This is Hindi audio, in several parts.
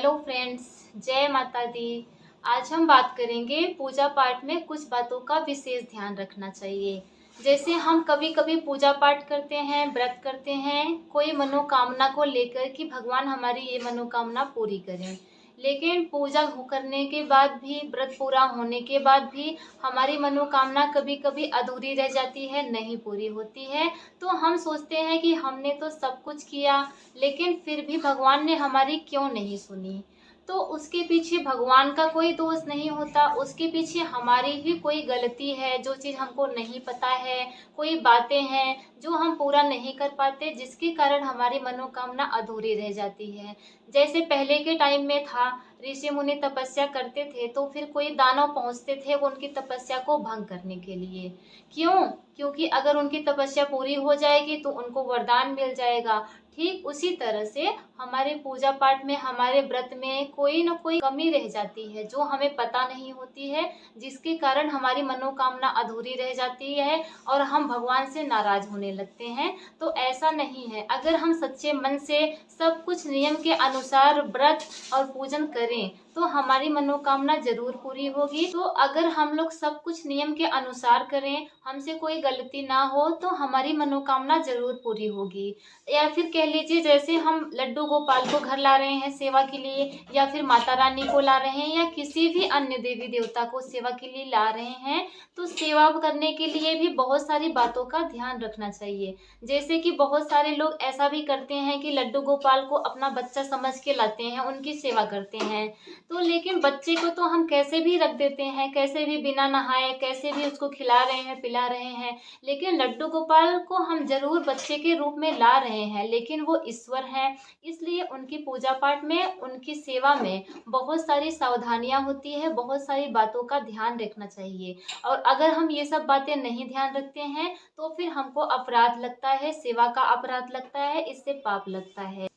हेलो फ्रेंड्स, जय माता दी। आज हम बात करेंगे पूजा पाठ में कुछ बातों का विशेष ध्यान रखना चाहिए। जैसे हम कभी कभी पूजा पाठ करते हैं, व्रत करते हैं कोई मनोकामना को लेकर कि भगवान हमारी ये मनोकामना पूरी करें। लेकिन पूजा करने के बाद भी, व्रत पूरा होने के बाद भी हमारी मनोकामना कभी कभी अधूरी रह जाती है, नहीं पूरी होती है। तो हम सोचते हैं कि हमने तो सब कुछ किया, लेकिन फिर भी भगवान ने हमारी क्यों नहीं सुनी। तो उसके पीछे भगवान का कोई दोष नहीं होता, उसके पीछे हमारी ही कोई गलती है। जो चीज़ हमको नहीं पता है, कोई बातें हैं जो हम पूरा नहीं कर पाते, जिसके कारण हमारी मनोकामना अधूरी रह जाती है। जैसे पहले के टाइम में था, ऋषि मुनि तपस्या करते थे तो फिर कोई दानव पहुंचते थे वो उनकी तपस्या को भंग करने के लिए। क्यों? क्योंकि अगर उनकी तपस्या पूरी हो जाएगी तो उनको वरदान मिल जाएगा। ठीक उसी तरह से हमारे पूजा पाठ में, हमारे व्रत में कोई ना कोई कमी रह जाती है जो हमें पता नहीं होती है, जिसके कारण हमारी मनोकामना अधूरी रह जाती है और हम भगवान से नाराज होने लगते हैं। तो ऐसा नहीं है। अगर हम सच्चे मन से सब कुछ नियम के अनुसार व्रत और पूजन करें तो हमारी मनोकामना जरूर पूरी होगी। तो अगर हम लोग सब कुछ नियम के अनुसार करें, हमसे कोई गलती ना हो, तो हमारी मनोकामना जरूर पूरी होगी। या फिर कह लीजिए, जैसे हम लड्डू गोपाल को घर ला रहे हैं सेवा के लिए, या फिर माता रानी को ला रहे हैं, या किसी भी अन्य देवी देवता को सेवा के लिए ला रहे हैं, तो सेवा करने के लिए भी बहुत सारी बातों का ध्यान रखना चाहिए। जैसे कि बहुत सारे लोग ऐसा भी करते हैं कि लड्डू गोपाल को अपना बच्चा समझ के लाते हैं, उनकी सेवा करते हैं। तो लेकिन बच्चे को तो हम कैसे भी रख देते हैं, कैसे भी बिना नहाए कैसे भी उसको खिला रहे हैं, पिला रहे हैं। लेकिन लड्डू गोपाल को हम जरूर बच्चे के रूप में ला रहे हैं, लेकिन वो ईश्वर हैं। इसलिए उनकी पूजा पाठ में, उनकी सेवा में बहुत सारी सावधानियां होती है, बहुत सारी बातों का ध्यान रखना चाहिए। और अगर हम ये सब बातें नहीं ध्यान रखते हैं तो फिर हमको अपराध लगता है, सेवा का अपराध लगता है, इससे पाप लगता है।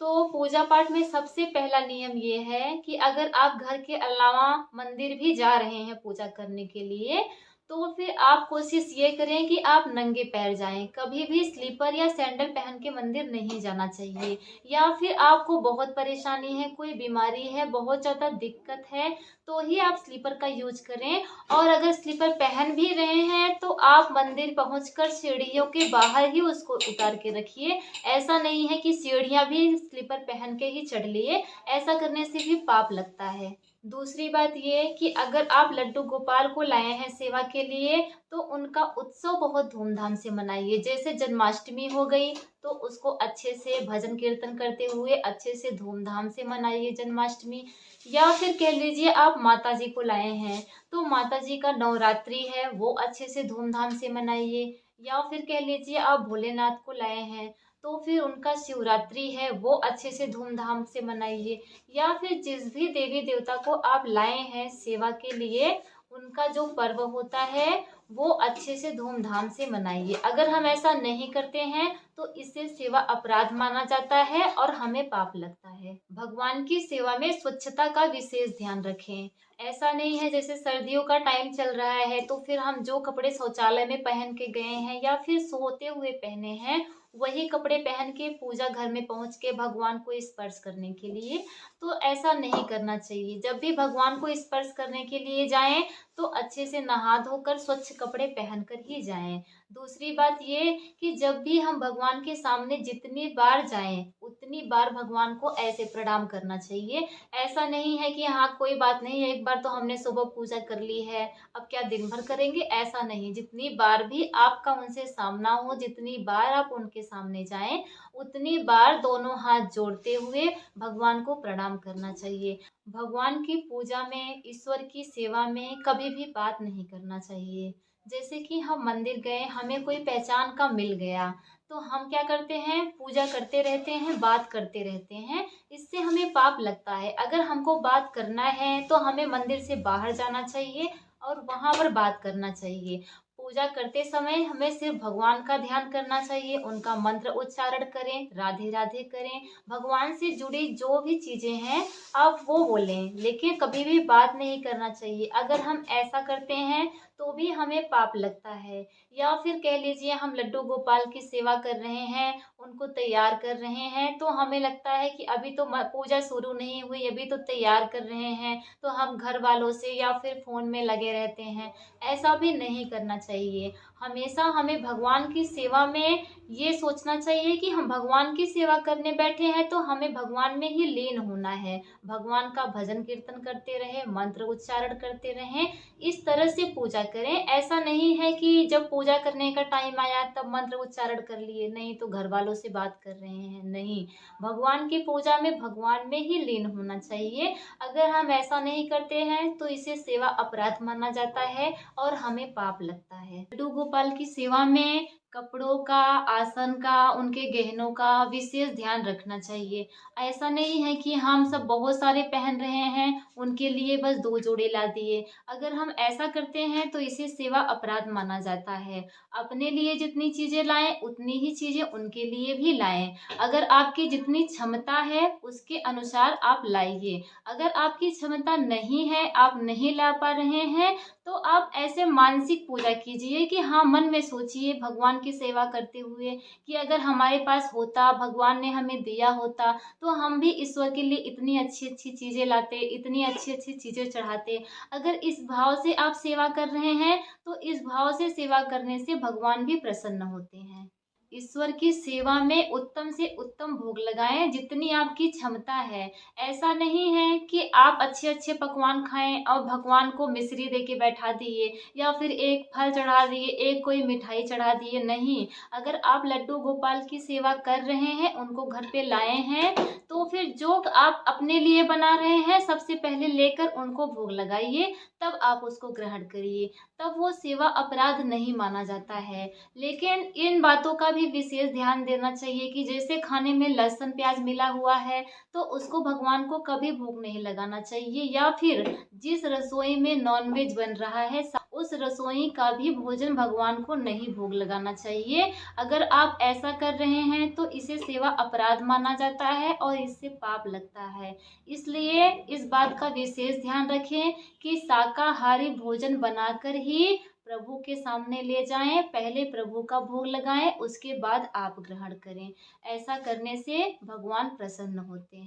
तो पूजा पाठ में सबसे पहला नियम ये है कि अगर आप घर के अलावा मंदिर भी जा रहे हैं पूजा करने के लिए, तो फिर आप कोशिश ये करें कि आप नंगे पैर जाएं। कभी भी स्लीपर या सैंडल पहन के मंदिर नहीं जाना चाहिए। या फिर आपको बहुत परेशानी है, कोई बीमारी है, बहुत ज़्यादा दिक्कत है, तो ही आप स्लीपर का यूज करें। और अगर स्लीपर पहन भी रहे हैं तो आप मंदिर पहुंचकर सीढ़ियों के बाहर ही उसको उतार के रखिए। ऐसा नहीं है कि सीढ़ियां भी स्लीपर पहन के ही चढ़ लिए, ऐसा करने से भी पाप लगता है। दूसरी बात ये कि अगर आप लड्डू गोपाल को लाए हैं सेवा के लिए, तो उनका उत्सव बहुत धूमधाम से मनाइए। जैसे जन्माष्टमी हो गई, तो उसको अच्छे से भजन कीर्तन करते हुए अच्छे से धूमधाम से मनाइए जन्माष्टमी। या फिर कह लीजिए आप माता जी को लाए हैं, तो माता जी का नवरात्रि है वो अच्छे से धूमधाम से मनाइए। या फिर कह लीजिए आप भोलेनाथ को लाए हैं, तो फिर उनका शिवरात्रि है वो अच्छे से धूमधाम से मनाइए। या फिर जिस भी देवी देवता को आप लाए हैं सेवा के लिए, उनका जो पर्व होता है वो अच्छे से धूमधाम से मनाइए। अगर हम ऐसा नहीं करते हैं तो इससे सेवा अपराध माना जाता है और हमें पाप लगता है। भगवान की सेवा में स्वच्छता का विशेष ध्यान रखें। ऐसा नहीं है जैसे सर्दियों का टाइम चल रहा है तो फिर हम जो कपड़े शौचालय में पहन के गए हैं या फिर सोते हुए पहने हैं, वही कपड़े पहन के पूजा घर में पहुंच के भगवान को स्पर्श करने के लिए, तो ऐसा नहीं करना चाहिए। जब भी भगवान को स्पर्श करने के लिए जाएं तो अच्छे से नहा धोकर स्वच्छ कपड़े पहनकर ही जाएं। दूसरी बात ये कि जब भी हम भगवान के सामने जितनी बार जाएं उतनी बार भगवान को ऐसे प्रणाम करना चाहिए। ऐसा नहीं है कि हाँ कोई बात नहीं, एक बार तो हमने सुबह पूजा कर ली है, अब क्या दिन भर करेंगे, ऐसा नहीं। जितनी बार भी आपका उनसे सामना हो, जितनी बार आप उनके सामने जाएं, उतनी बार दोनों हाथ जोड़ते हुए भगवान को प्रणाम करना चाहिए। भगवान की पूजा में, ईश्वर की सेवा में कभी भी बात नहीं करना चाहिए। जैसे कि हम मंदिर गए, हमें कोई पहचान का मिल गया, तो हम क्या करते हैं, पूजा करते रहते हैं, बात करते रहते हैं, इससे हमें पाप लगता है। अगर हमको बात करना है तो हमें मंदिर से बाहर जाना चाहिए और वहां पर बात करना चाहिए। पूजा करते समय हमें सिर्फ भगवान का ध्यान करना चाहिए, उनका मंत्र उच्चारण करें, राधे राधे करें। भगवान से जुड़ी जो भी चीजें हैं आप वो बोलें, लेकिन कभी भी बात नहीं करना चाहिए। अगर हम ऐसा करते हैं तो भी हमें पाप लगता है। या फिर कह लीजिए हम लड्डू गोपाल की सेवा कर रहे हैं, उनको तैयार कर रहे हैं, तो हमें लगता है कि अभी तो पूजा शुरू नहीं हुई, अभी तो तैयार कर रहे हैं, तो हम घर वालों से या फिर फ़ोन में लगे रहते हैं। ऐसा भी नहीं करना चाहिए। हमेशा हमें भगवान की सेवा में ये सोचना चाहिए कि हम भगवान की सेवा करने बैठे हैं तो हमें भगवान में ही लीन होना है। भगवान का भजन कीर्तन करते रहें, मंत्र उच्चारण करते रहें, इस तरह से पूजा करें। ऐसा नहीं है कि जब पूजा करने का टाइम आया तब मंत्र उच्चारण कर लिए, नहीं तो घर वालों से बात कर रहे हैं, नहीं। भगवान की पूजा में भगवान में ही लीन होना चाहिए। अगर हम ऐसा नहीं करते हैं तो इसे सेवा अपराध माना जाता है और हमें पाप लगता है। लड्डू गोपाल की सेवा में कपड़ों का, आसन का, उनके गहनों का विशेष ध्यान रखना चाहिए। ऐसा नहीं है कि हम सब बहुत सारे पहन रहे हैं, उनके लिए बस 2 जोड़े ला दिए। अगर हम ऐसा करते हैं तो इसे सेवा अपराध माना जाता है। अपने लिए जितनी चीज़ें लाएँ, उतनी ही चीज़ें उनके लिए भी लाएँ। अगर आपकी जितनी क्षमता है, उसके अनुसार आप लाइए। अगर आपकी क्षमता नहीं है, आप नहीं ला पा रहे हैं, तो आप ऐसे मानसिक पूजा कीजिए कि हाँ, मन में सोचिए भगवान की सेवा करते हुए कि अगर हमारे पास होता, भगवान ने हमें दिया होता, तो हम भी ईश्वर के लिए इतनी अच्छी-अच्छी चीज़ें लाते, इतनी अच्छी-अच्छी चीज़ें चढ़ाते। अगर इस भाव से आप सेवा कर रहे हैं, तो इस भाव से सेवा करने से भगवान भी प्रसन्न होते हैं। ईश्वर की सेवा में उत्तम से उत्तम भोग लगाएं जितनी आपकी क्षमता है। ऐसा नहीं है कि आप अच्छे-अच्छे पकवान खाएं और भगवान को मिश्री दे के बैठा दिए या फिर एक फल चढ़ा दिए, एक कोई मिठाई चढ़ा दिए, नहीं। अगर आप लड्डू गोपाल की सेवा कर रहे हैं, उनको घर पे लाए हैं, तो फिर जो आप अपने लिए बना रहे हैं सबसे पहले लेकर उनको भोग लगाइए, तब आप उसको ग्रहण करिए। तब वो सेवा अपराध नहीं माना जाता है। लेकिन इन बातों का भी विशेष ध्यान देना चाहिए कि जैसे खाने में लहसुन प्याज मिला हुआ है तो उसको भगवान को कभी भोग नहीं लगाना चाहिए। या फिर जिस रसोई में नॉनवेज बन रहा है उस रसोई का भी भोजन भगवान को नहीं भोग लगाना चाहिए। अगर आप ऐसा कर रहे हैं तो इसे सेवा अपराध माना जाता है और इससे पाप लगता है। इसलिए इस बात का विशेष ध्यान रखें कि शाकाहारी भोजन बनाकर ही प्रभु के सामने ले जाएं, पहले प्रभु का भोग लगाएं, उसके बाद आप ग्रहण करें। ऐसा करने से भगवान प्रसन्न होते हैं।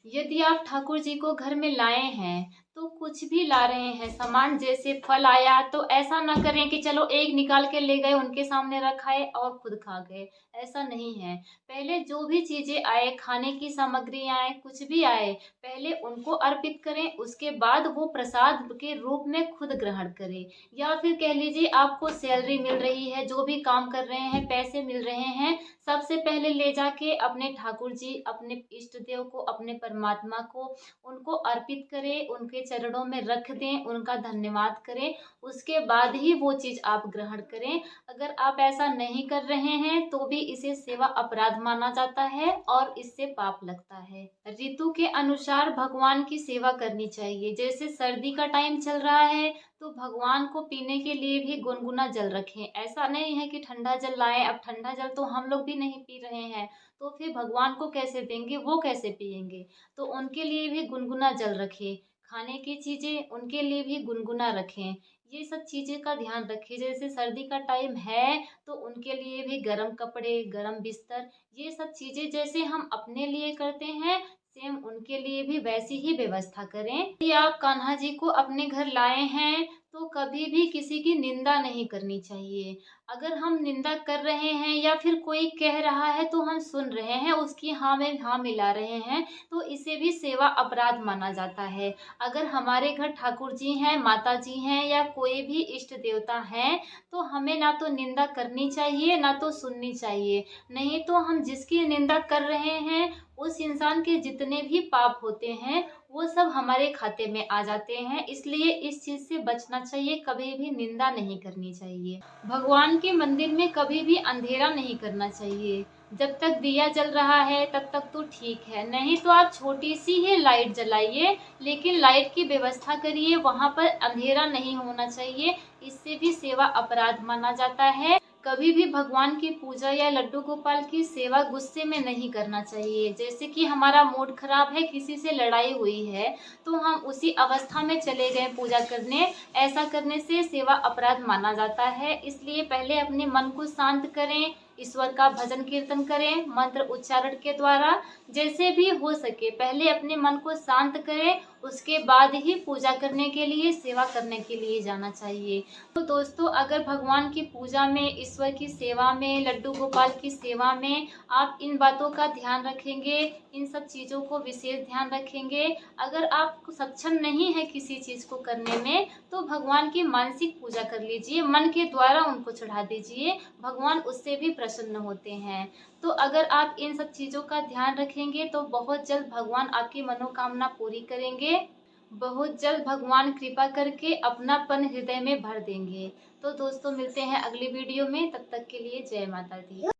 यदि आप ठाकुर जी को घर में लाए हैं तो कुछ भी ला रहे हैं सामान, जैसे फल आया तो ऐसा ना करें कि चलो एक निकाल के ले गए, उनके सामने रखाए और खुद खा गए। ऐसा नहीं है। पहले जो भी चीजें आए, खाने की सामग्री आए, कुछ भी आए, पहले उनको अर्पित करें, उसके बाद वो प्रसाद के रूप में खुद ग्रहण करें। या फिर कह लीजिए आपको सैलरी मिल रही है, जो भी काम कर रहे हैं, पैसे मिल रहे हैं, सबसे पहले ले जाके अपने ठाकुर जी, अपने इष्ट देव को, अपने परमात्मा को, उनको अर्पित करें, उनके चरणों में रख दें, उनका धन्यवाद करें, उसके बाद ही वो चीज़ आप ग्रहण करें। अगर आप ऐसा नहीं कर रहे हैं तो भी इसे सेवा अपराध माना जाता है और इससे पाप लगता है। ऋतु के अनुसार भगवान की सेवा करनी चाहिए। जैसे सर्दी का टाइम चल रहा है तो भगवान को पीने के लिए भी गुनगुना जल रखें। ऐसा नहीं है कि ठंडा जल लाएं। अब ठंडा जल तो हम लोग भी नहीं पी रहे हैं, तो फिर भगवान को कैसे देंगे, वो कैसे पिएंगे। तो उनके लिए भी गुनगुना जल रखें। खाने की चीज़ें उनके लिए भी गुनगुना रखें। ये सब चीज़ें का ध्यान रखें। जैसे सर्दी का टाइम है तो उनके लिए भी गर्म कपड़े, गर्म बिस्तर, ये सब चीज़ें जैसे हम अपने लिए करते हैं, सेम उनके लिए भी वैसी ही व्यवस्था करें। यदि आप कान्हा जी को अपने घर लाए हैं तो कभी भी किसी की निंदा नहीं करनी चाहिए। अगर हम निंदा कर रहे हैं या फिर कोई कह रहा है तो हम सुन रहे हैं, उसकी हाँ में हाँ मिला रहे हैं, तो इसे भी सेवा अपराध माना जाता है। अगर हमारे घर ठाकुर जी हैं, माता जी हैं या कोई भी इष्ट देवता हैं, तो हमें ना तो निंदा करनी चाहिए ना तो सुननी चाहिए। नहीं तो हम जिसकी निंदा कर रहे हैं उस इंसान के जितने भी पाप होते हैं वो सब हमारे खाते में आ जाते हैं। इसलिए इस चीज़ से बचना चाहिए, कभी भी निंदा नहीं करनी चाहिए। भगवान के मंदिर में कभी भी अंधेरा नहीं करना चाहिए। जब तक दिया जल रहा है तब तक तो ठीक है, नहीं तो आप छोटी सी ही लाइट जलाइए, लेकिन लाइट की व्यवस्था करिए, वहाँ पर अंधेरा नहीं होना चाहिए। इससे भी सेवा अपराध माना जाता है। कभी भी भगवान की पूजा या लड्डू गोपाल की सेवा गुस्से में नहीं करना चाहिए। जैसे कि हमारा मूड खराब है, किसी से लड़ाई हुई है, तो हम उसी अवस्था में चले गए पूजा करने, ऐसा करने से सेवा अपराध माना जाता है। इसलिए पहले अपने मन को शांत करें, ईश्वर का भजन कीर्तन करें, मंत्र उच्चारण के द्वारा, जैसे भी हो सके पहले अपने मन को शांत करें, उसके बाद ही पूजा करने के लिए, सेवा करने के लिए जाना चाहिए। तो दोस्तों, अगर भगवान की पूजा में, ईश्वर की सेवा में, लड्डू गोपाल की सेवा में आप इन बातों का ध्यान रखेंगे, इन सब चीज़ों को विशेष ध्यान रखेंगे, अगर आप सक्षम नहीं है किसी चीज़ को करने में, तो भगवान की मानसिक पूजा कर लीजिए, मन के द्वारा उनको चढ़ा दीजिए, भगवान उससे भी प्रसन्न होते हैं। तो अगर आप इन सब चीज़ों का ध्यान रखेंगे तो बहुत जल्द भगवान आपकी मनोकामना पूरी करेंगे, बहुत जल्द भगवान कृपा करके अपनापन हृदय में भर देंगे। तो दोस्तों, मिलते हैं अगली वीडियो में, तब तक के लिए जय माता दी।